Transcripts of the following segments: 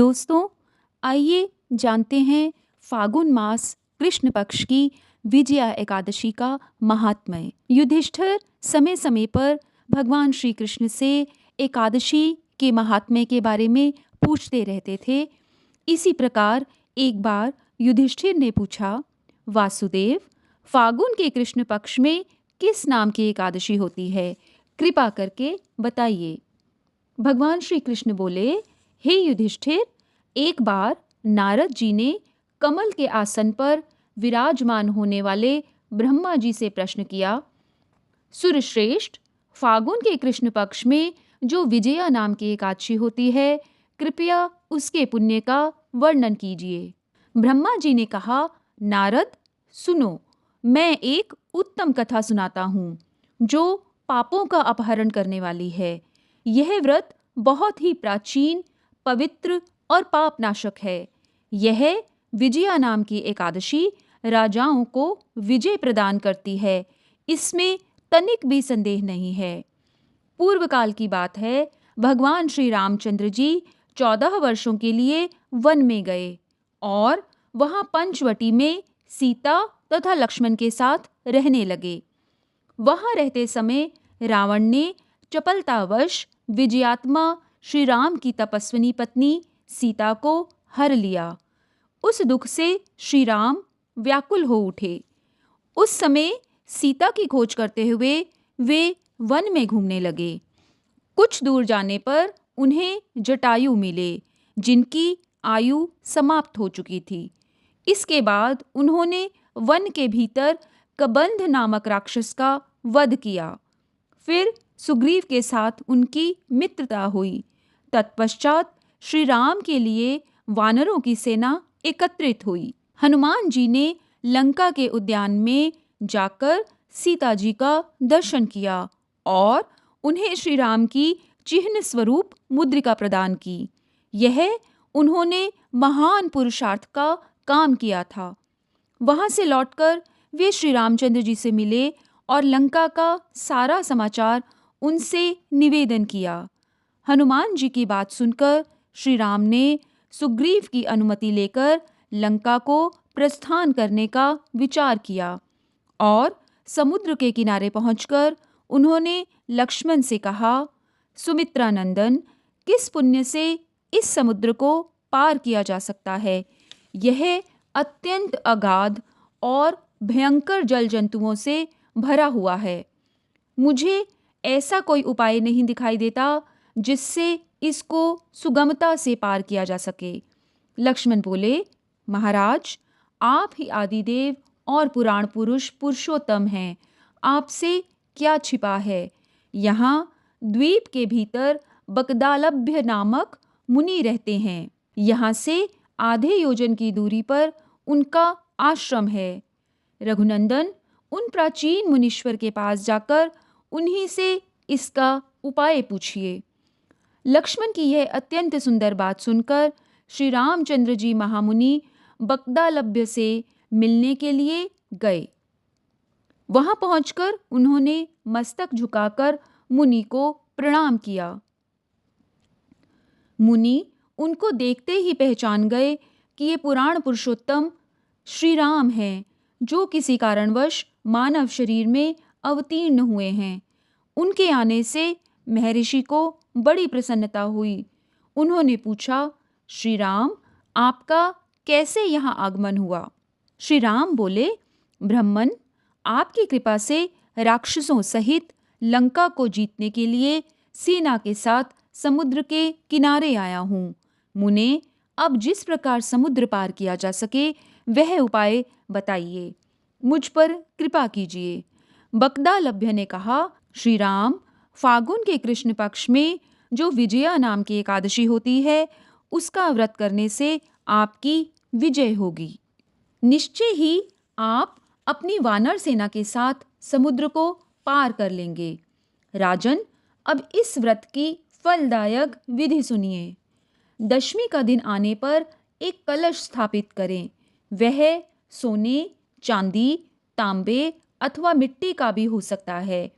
दोस्तों, आइए जानते हैं फागुन मास कृष्ण पक्ष की विजया एकादशी का महात्म्य। युधिष्ठिर समय समय पर भगवान श्री कृष्ण से एकादशी के महात्म्य के बारे में पूछते रहते थे। इसी प्रकार एक बार युधिष्ठिर ने पूछा, वासुदेव, फागुन के कृष्ण पक्ष में किस नाम की एकादशी होती है? कृपा करके बताइए। भगवान श्री कृष्ण बोले, हे युधिष्ठिर, एक बार नारद जी ने कमल के आसन पर विराजमान होने वाले ब्रह्मा जी से प्रश्न किया, सुरश्रेष्ठ, फागुन के कृष्ण पक्ष में जो विजया नाम की एकादशी होती है, कृपया उसके पुण्य का वर्णन कीजिए। ब्रह्मा जी ने कहा, नारद, सुनो, मैं एक उत्तम कथा सुनाता हूँ जो पापों का अपहरण करने वाली है। यह व्रत बहुत ही प्राचीन, पवित्र और पापनाशक है। यह विजया नाम की एकादशी राजाओं को विजय प्रदान करती है, इसमें तनिक भी संदेह नहीं है। पूर्व काल की बात है, भगवान श्री रामचंद्र जी 14 वर्षों के लिए वन में गए और वहां पंचवटी में सीता तथा लक्ष्मण के साथ रहने लगे। वहां रहते समय रावण ने चपलतावश विजयात्मा श्री राम की तपस्विनी पत्नी सीता को हर लिया। उस दुख से श्री राम व्याकुल हो उठे। उस समय सीता की खोज करते हुए वे वन में घूमने लगे। कुछ दूर जाने पर उन्हें जटायु मिले, जिनकी आयु समाप्त हो चुकी थी। इसके बाद उन्होंने वन के भीतर कबंध नामक राक्षस का वध किया। फिर सुग्रीव के साथ उनकी मित्रता हुई। तत्पश्चात श्री राम के लिए वानरों की सेना एकत्रित हुई। हनुमान जी ने लंका के उद्यान में जाकर सीता जी का दर्शन किया और उन्हें श्री राम की चिह्न स्वरूप मुद्रिका प्रदान की। यह उन्होंने महान पुरुषार्थ का काम किया था। वहां से लौटकर वे श्री रामचंद्र जी से मिले और लंका का सारा समाचार उनसे निवेदन किया। हनुमान जी की बात सुनकर श्री राम ने सुग्रीव की अनुमति लेकर लंका को प्रस्थान करने का विचार किया और समुद्र के किनारे पहुंचकर उन्होंने लक्ष्मण से कहा, सुमित्रा नंदन, किस पुण्य से इस समुद्र को पार किया जा सकता है? यह अत्यंत अगाध और भयंकर जल जंतुओं से भरा हुआ है। मुझे ऐसा कोई उपाय नहीं दिखाई देता जिससे इसको सुगमता से पार किया जा सके। लक्ष्मण बोले, महाराज, आप ही आदिदेव और पुराण पुरुष पुरुषोत्तम हैं। आपसे क्या छिपा है? यहाँ द्वीप के भीतर बकदालभ्य नामक मुनि रहते हैं। यहाँ से आधे योजन की दूरी पर उनका आश्रम है। रघुनंदन, उन प्राचीन मुनीश्वर के पास जाकर उन्हीं से इसका उपाय पूछिए। लक्ष्मण की यह अत्यंत सुंदर बात सुनकर श्री रामचंद्र जी महामुनि बकदालभ्य से मिलने के लिए गए। वहां पहुंचकर उन्होंने मस्तक झुकाकर मुनि को प्रणाम किया। मुनि उनको देखते ही पहचान गए कि ये पुराण पुरुषोत्तम श्री राम हैं, जो किसी कारणवश मानव शरीर में अवतीर्ण हुए हैं। उनके आने से महर्षि को बड़ी प्रसन्नता हुई। उन्होंने पूछा, श्री राम, आपका कैसे यहाँ आगमन हुआ? श्री राम बोले, ब्रह्मन, आपकी कृपा से राक्षसों सहित लंका को जीतने के लिए सेना के साथ समुद्र के किनारे आया हूँ। मुने, अब जिस प्रकार समुद्र पार किया जा सके वह उपाय बताइए। मुझ पर कृपा कीजिए। बकदालभ्य ने कहा, श्री राम, फागुन के कृष्ण पक्ष में जो विजया नाम की एकादशी होती है, उसका व्रत करने से आपकी विजय होगी। निश्चय ही आप अपनी वानर सेना के साथ समुद्र को पार कर लेंगे। राजन, अब इस व्रत की फलदायक विधि सुनिए। दशमी का दिन आने पर एक कलश स्थापित करें। वह सोने, चांदी, तांबे अथवा मिट्टी का भी हो सकता है।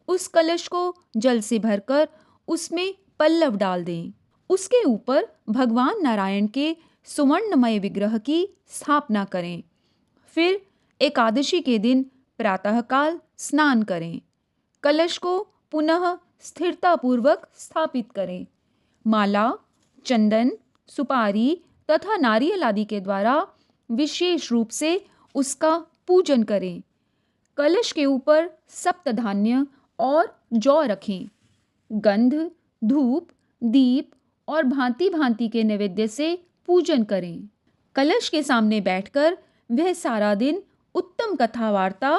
उस कलश को जल से भरकर उसमें पल्लव डाल दें। उसके ऊपर भगवान नारायण के सुवर्णमय विग्रह की स्थापना करें। फिर एकादशी के दिन प्रातःकाल स्नान करें। कलश को पुनः स्थिरतापूर्वक स्थापित करें। माला, चंदन, सुपारी तथा नारियल आदि के द्वारा विशेष रूप से उसका पूजन करें। कलश के ऊपर सप्तधान्य और जौ रखें। गंध, धूप, दीप और भांति भांति के नैवेद्य से पूजन करें। कलश के सामने बैठकर वह सारा दिन उत्तम कथा वार्ता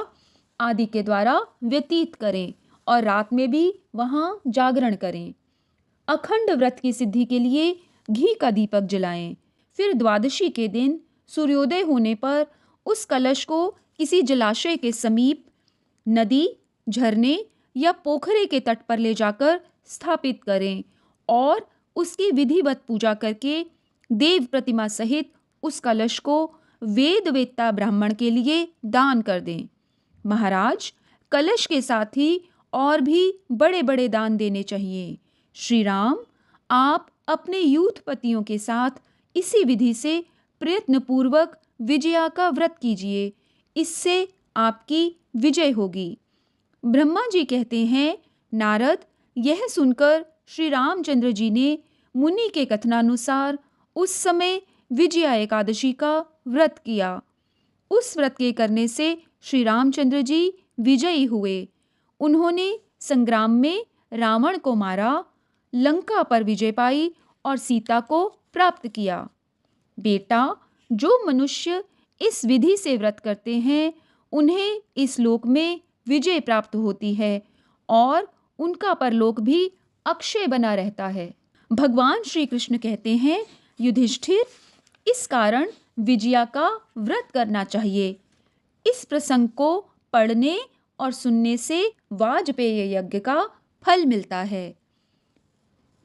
आदि के द्वारा व्यतीत करें और रात में भी वहाँ जागरण करें। अखंड व्रत की सिद्धि के लिए घी का दीपक जलाएं। फिर द्वादशी के दिन सूर्योदय होने पर उस कलश को किसी जलाशय के समीप, नदी, झरने या पोखरे के तट पर ले जाकर स्थापित करें और उसकी विधिवत पूजा करके देव प्रतिमा सहित उस कलश को वेद वेत्ता ब्राह्मण के लिए दान कर दें। महाराज, कलश के साथ ही और भी बड़े बड़े दान देने चाहिए। श्री राम, आप अपने यूथपतियों के साथ इसी विधि से प्रयत्नपूर्वक विजया का व्रत कीजिए, इससे आपकी विजय होगी। ब्रह्मा जी कहते हैं, नारद, यह सुनकर श्री रामचंद्र जी ने मुनि के कथनानुसार उस समय विजया एकादशी का व्रत किया। उस व्रत के करने से श्री रामचंद्र जी विजयी हुए। उन्होंने संग्राम में रावण को मारा, लंका पर विजय पाई और सीता को प्राप्त किया। बेटा, जो मनुष्य इस विधि से व्रत करते हैं उन्हें इस लोक में विजय प्राप्त होती है और उनका परलोक भी अक्षय बना रहता है। भगवान श्री कृष्ण कहते हैं, युधिष्ठिर, इस कारण विजया का व्रत करना चाहिए। इस प्रसंग को पढ़ने और सुनने से वाजपेय यज्ञ का फल मिलता है।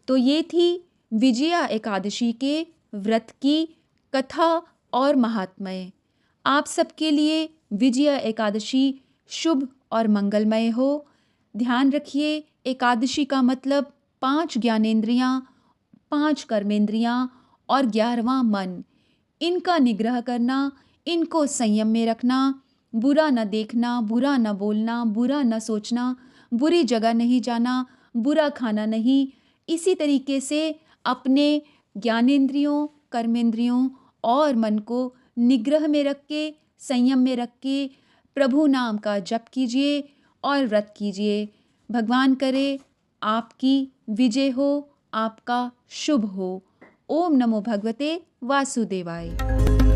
तो ये थी विजया एकादशी के व्रत की कथा और महात्म्य। आप सबके लिए विजया एकादशी शुभ और मंगलमय हो। ध्यान रखिए, एकादशी का मतलब 5 ज्ञानेंद्रियां, 5 कर्मेंद्रियां और 11वां मन, इनका निग्रह करना, इनको संयम में रखना, बुरा न देखना, बुरा न बोलना, बुरा न सोचना, बुरी जगह नहीं जाना, बुरा खाना नहीं। इसी तरीके से अपने ज्ञानेंद्रियों, कर्मेंद्रियों और मन को निग्रह में रख के, संयम में रख के प्रभु नाम का जप कीजिए और व्रत कीजिए। भगवान करे आपकी विजय हो, आपका शुभ हो। ओम नमो भगवते वासुदेवाय।